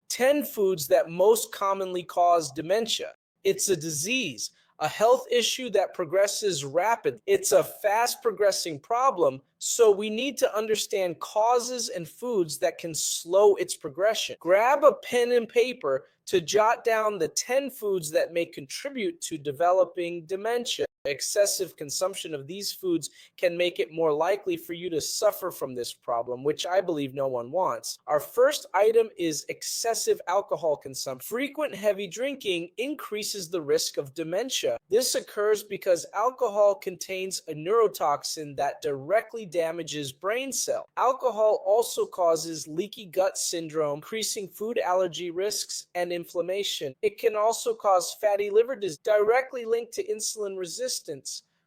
10 foods that most commonly cause dementia. It's a disease, a health issue that progresses rapidly. It's a fast progressing problem, so we need to understand causes and foods that can slow its progression. Grab a pen and paper to jot down the 10 foods that may contribute to developing dementia. Excessive consumption of these foods can make it more likely for you to suffer from this problem, which I believe no one wants. Our first item is excessive alcohol consumption. Frequent heavy drinking increases the risk of dementia. This occurs because alcohol contains a neurotoxin that directly damages brain cells. Alcohol also causes leaky gut syndrome, increasing food allergy risks and inflammation. It can also cause fatty liver disease, directly linked to insulin resistance,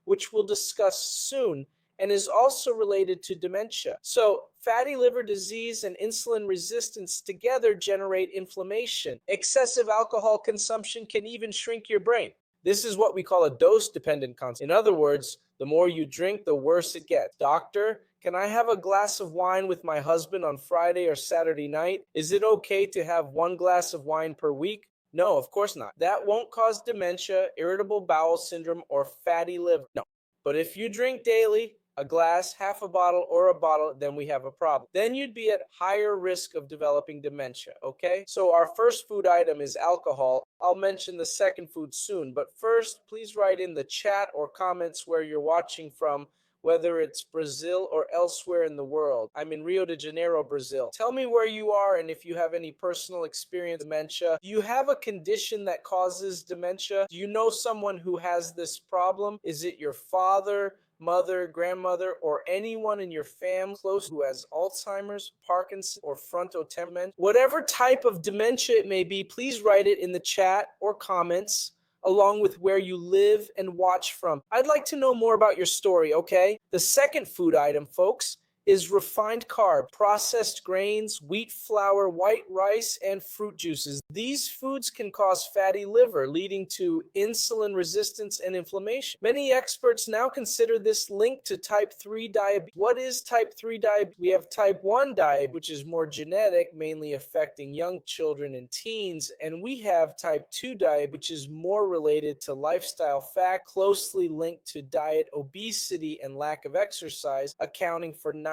which we'll discuss soon, and is also related to dementia. So, fatty liver disease and insulin resistance together generate inflammation. Excessive alcohol consumption can even shrink your brain. This is what we call a dose-dependent concept. In other words, the more you drink, the worse it gets. Doctor, can I have a glass of wine with my husband on Friday or Saturday night? Is it okay to have 1 glass of wine per week? No, of course not. That won't cause dementia, irritable bowel syndrome, or fatty liver. No. But if you drink daily, a glass, half a bottle, or a bottle, then we have a problem. Then you'd be at higher risk of developing dementia, okay? So our first food item is alcohol. I'll mention the second food soon, but first, please write in the chat or comments where you're watching from, whether it's Brazil or elsewhere in the world. I'm in Rio de Janeiro, Brazil. Tell me where you are and if you have any personal experience with dementia. Do you have a condition that causes dementia? Do you know someone who has this problem? Is it your father, mother, grandmother, or anyone in your family close who has Alzheimer's, Parkinson's, or frontotemporal dementia? Whatever type of dementia it may be, please write it in the chat or comments, along with where you live and watch from. I'd like to know more about your story, okay? The second food item, folks, is refined carb, processed grains, wheat flour, white rice, and fruit juices. These foods can cause fatty liver, leading to insulin resistance and inflammation. Many experts now consider this linked to type 3 diabetes. What is type 3 diabetes? We have type 1 diabetes, which is more genetic, mainly affecting young children and teens, and we have type 2 diabetes, which is more related to lifestyle factors, closely linked to diet, obesity, and lack of exercise, accounting for 90%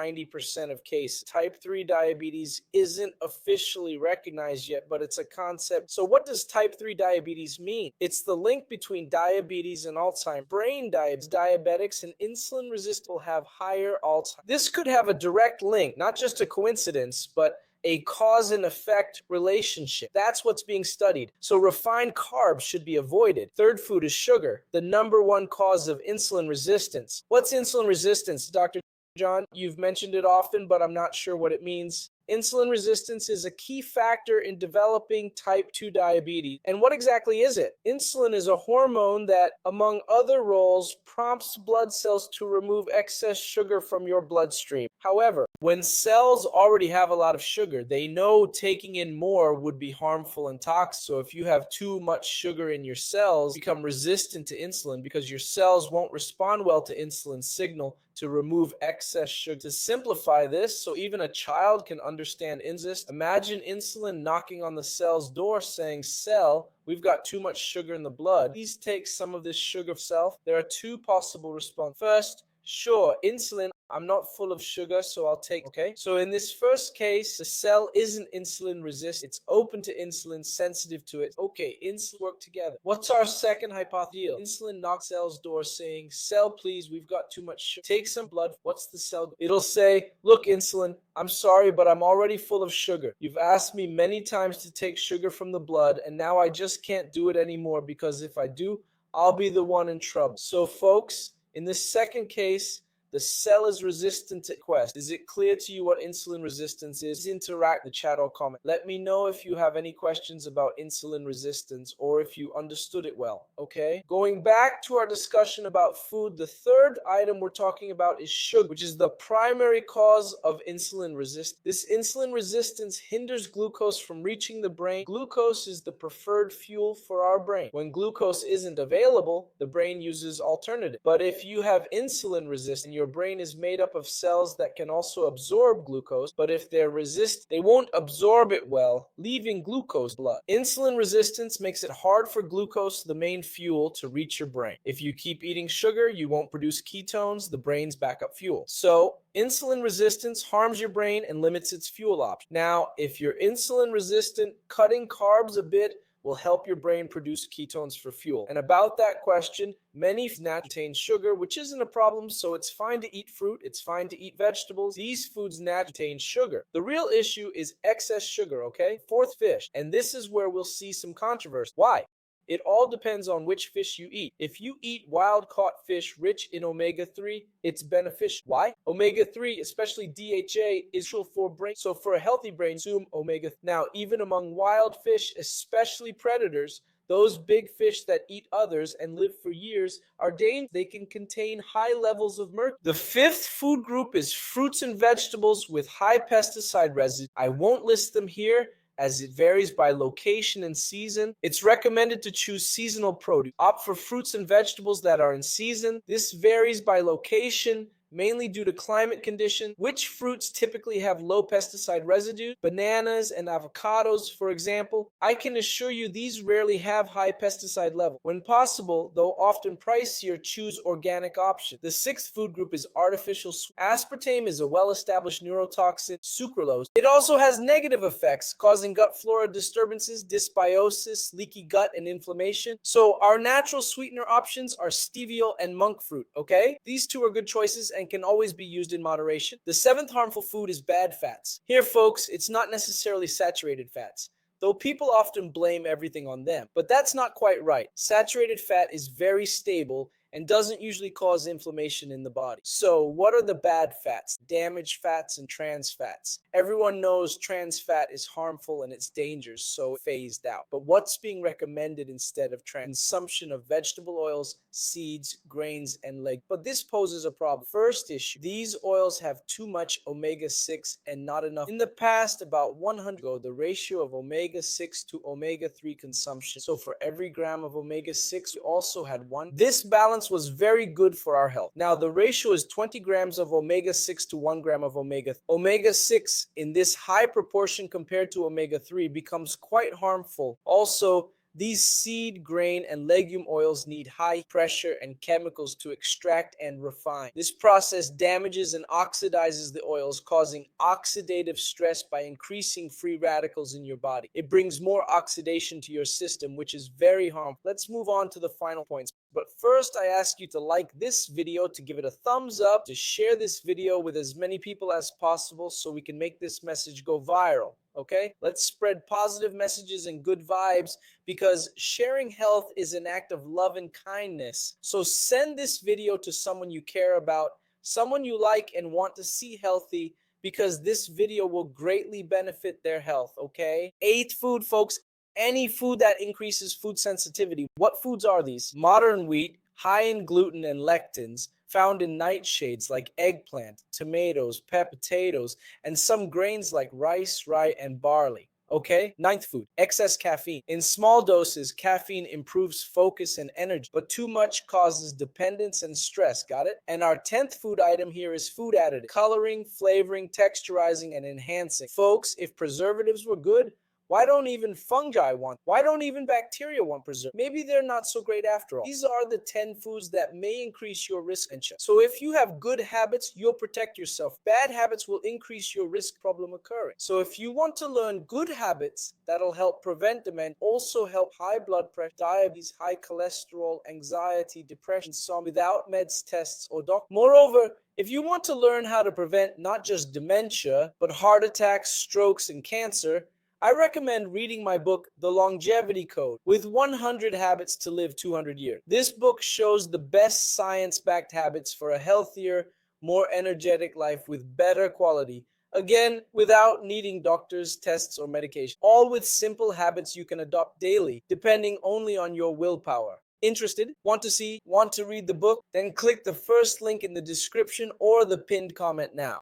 of cases. Type 3 diabetes isn't officially recognized yet, but it's a concept. So what does type 3 diabetes mean? It's the link between diabetes and Alzheimer's. Brain diabetes, diabetics, and insulin resistance will have higher Alzheimer's. This could have a direct link, not just a coincidence, but a cause and effect relationship. That's what's being studied. So refined carbs should be avoided. Third food is sugar, the number one cause of insulin resistance. What's insulin resistance, Dr. John? You've mentioned it often, but I'm not sure what it means. Insulin resistance is a key factor in developing type 2 diabetes. And what exactly is it? Insulin is a hormone that, among other roles, prompts blood cells to remove excess sugar from your bloodstream. However, when cells already have a lot of sugar, they know taking in more would be harmful and toxic. So if you have too much sugar in your cells, you become resistant to insulin because your cells won't respond well to insulin signal to remove excess sugar. To simplify this, so even a child can understand insulin, imagine insulin knocking on the cell's door saying, "Cell, we've got too much sugar in the blood. Please take some of this sugar self." There are two possible responses. First, sure, insulin, I'm not full of sugar, so I'll take, okay? So in this first case, the cell isn't insulin resistant. It's open to insulin, sensitive to it. Okay, insulin work together. What's our second hypothesis? Insulin knocks cell's door saying, "Cell, please, we've got too much sugar. Take some blood." What's the cell? It'll say, "Look, insulin, I'm sorry, but I'm already full of sugar. You've asked me many times to take sugar from the blood, and now I just can't do it anymore because if I do, I'll be the one in trouble." So folks, in this second case, the cell is resistant to request. Is it clear to you what insulin resistance is? Interact in the chat or comment. Let me know if you have any questions about insulin resistance or if you understood it well, okay? Going back to our discussion about food, the third item we're talking about is sugar, which is the primary cause of insulin resistance. This insulin resistance hinders glucose from reaching the brain. Glucose is the preferred fuel for our brain. When glucose isn't available, the brain uses alternative. But if you have insulin resistance, your brain is made up of cells that can also absorb glucose, but if they're resistant, they won't absorb it well, leaving glucose in blood. Insulin resistance makes it hard for glucose, the main fuel, to reach your brain. If you keep eating sugar, you won't produce ketones, the brain's backup fuel. So, insulin resistance harms your brain and limits its fuel option. Now, if you're insulin resistant, cutting carbs a bit will help your brain produce ketones for fuel. And about that question, many foods naturally contain sugar, which isn't a problem, so it's fine to eat fruit, it's fine to eat vegetables. These foods naturally contain sugar. The real issue is excess sugar, okay? Fourth, fish. And this is where we'll see some controversy. Why? It all depends on which fish you eat. If you eat wild-caught fish rich in omega-3, it's beneficial. Why? Omega-3, especially DHA, is crucial for brain. So for a healthy brain, consume omega-3. Now, even among wild fish, especially predators, those big fish that eat others and live for years are dangerous. They can contain high levels of mercury. The fifth food group is fruits and vegetables with high pesticide residue. I won't list them here, as it varies by location and season. It's recommended to choose seasonal produce. Opt for fruits and vegetables that are in season. This varies by location, mainly due to climate conditions. Which fruits typically have low pesticide residue? Bananas and avocados, for example. I can assure you these rarely have high pesticide level. When possible, though often pricier, choose organic options. The sixth food group is artificial sweet. Aspartame is a well-established neurotoxin, sucralose. It also has negative effects, causing gut flora disturbances, dysbiosis, leaky gut, and inflammation. So our natural sweetener options are stevia and monk fruit, okay? These two are good choices and can always be used in moderation. The seventh harmful food is bad fats. Here, folks, it's not necessarily saturated fats, though people often blame everything on them. But that's not quite right. Saturated fat is very stable and doesn't usually cause inflammation in the body. So what are the bad fats? Damaged fats and trans fats. Everyone knows trans fat is harmful and it's dangerous, so phased out. But what's being recommended instead of consumption of vegetable oils, seeds, grains, and legumes? But this poses a problem. First issue, these oils have too much omega-6 and not enough. In the past, about 100 ago, the ratio of omega-6 to omega-3 consumption, so for every gram of omega-6, we also had one. This balance was very good for our health. Now, the ratio is 20 grams of omega-6 to 1 gram of omega-3. Omega-6 in this high proportion compared to omega-3 becomes quite harmful. Also, these seed, grain, and legume oils need high pressure and chemicals to extract and refine. This process damages and oxidizes the oils, causing oxidative stress by increasing free radicals in your body. It brings more oxidation to your system, which is very harmful. Let's move on to the final points. But first, I ask you to like this video, to give it a thumbs up, to share this video with as many people as possible so we can make this message go viral. Okay? Let's spread positive messages and good vibes, because sharing health is an act of love and kindness. So send this video to someone you care about, someone you like and want to see healthy, because this video will greatly benefit their health, okay? Eighth food, folks. Any food that increases food sensitivity. What foods are these? Modern wheat, high in gluten and lectins, found in nightshades like eggplant, tomatoes, potatoes, and some grains like rice, rye, and barley. Okay? Ninth food, excess caffeine. In small doses, caffeine improves focus and energy, but too much causes dependence and stress. Got it? And our 10th food item here is food additive. Coloring, flavoring, texturizing, and enhancing. Folks, if preservatives were good, why don't even fungi want? Why don't even bacteria want preservatives? Maybe they're not so great after all. These are the 10 foods that may increase your risk. So if you have good habits, you'll protect yourself. Bad habits will increase your risk of problem occurring. So if you want to learn good habits that'll help prevent dementia, also help high blood pressure, diabetes, high cholesterol, anxiety, depression, some without meds, tests, or doctor. Moreover, if you want to learn how to prevent not just dementia, but heart attacks, strokes, and cancer, I recommend reading my book, The Longevity Code, with 100 Habits to Live 200 Years. This book shows the best science-backed habits for a healthier, more energetic life with better quality. Again, without needing doctors, tests, or medication. All with simple habits you can adopt daily, depending only on your willpower. Interested? Want to read the book? Then click the first link in the description or the pinned comment now.